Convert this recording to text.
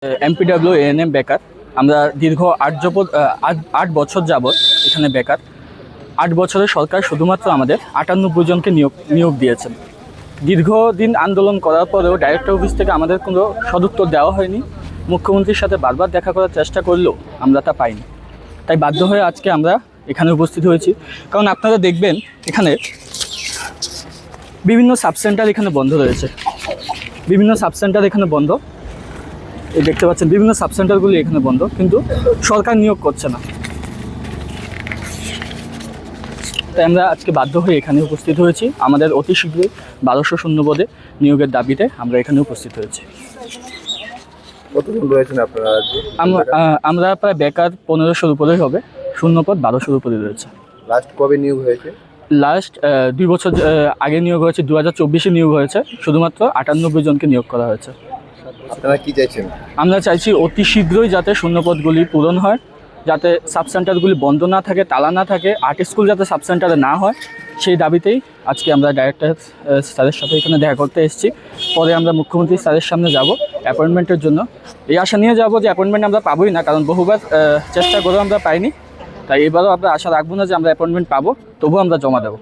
MPW ANM বেকার। আমরা দীর্ঘ 8 বছর যাবৎ এখানে বেকার। 8 বছরে সরকার শুধুমাত্র আমাদের 98 জনকে নিয়োগ দিয়েছেন। দীর্ঘদিন আন্দোলন করার পরেও ডাইরেক্টর অফিস থেকে আমাদের কোনো সদুত্তর দেওয়া হয়নি। মুখ্যমন্ত্রীর সাথে বারবার দেখা করার চেষ্টা করলেও আমরা তা পাইনি। তাই বাধ্য হয়ে আজকে আমরা এখানে উপস্থিত হয়েছি। কারণ আপনারা দেখবেন এখানে বিভিন্ন সাবসেন্টার এখানে বন্ধ রয়েছে। বিভিন্ন সাবসেন্টার এখানে বন্ধ, এই দেখতে পাচ্ছেন বিভিন্ন সাবসেন্টারগুলি এখানে বন্ধ, কিন্তু সরকার নিয়োগ করছে না। তাই আমরা আজকে বাধ্য হয়ে এখানে উপস্থিত হয়েছি। আমাদের অতি শীঘ্রই 1200 শূন্যপদে নিয়োগের দাবিতে আমরা এখানে উপস্থিত হয়েছি। কতজন রয়েছেন আপনারা? আমরা প্রায় বেকার 1500-র উপরেই হবে, শূন্যপদ 1200-র উপরে রয়েছে। লাস্ট কবে নিয়োগ হয়েছে? লাস্ট 2 বছর আগে নিয়োগ হয়েছে, 2024-এ নিয়োগ হয়েছে। শুধুমাত্র 98 জনকে নিয়োগ করা হয়েছে। আপনারা কি চাইছেন? আমরা চাইছি অতি শীঘ্রই যাতে শূন্যপদগুলি পূরণ হয়, যাতে সাবসেন্টারগুলি বন্ধ না থাকে, তালা না থাকে, আর্ট স্কুল যাতে সাবসেন্টারে না হয়, সেই দাবিতেই আজকে আমরা ডাইরেক্টর স্যারের সাথে এখানে দেখা করতে এসেছি। পরে আমরা মুখ্যমন্ত্রী স্যারের সামনে যাব অ্যাপয়েন্টমেন্টের জন্য। এই আশা নিয়ে যাব যে অ্যাপয়েন্টমেন্ট আমরা পাবোই না, কারণ বহুবার চেষ্টা করেও আমরা পাইনি। তাই এবারও আমরা আশা রাখবো না যে আমরা অ্যাপয়েন্টমেন্ট পাবো, তবুও আমরা জমা দেবো।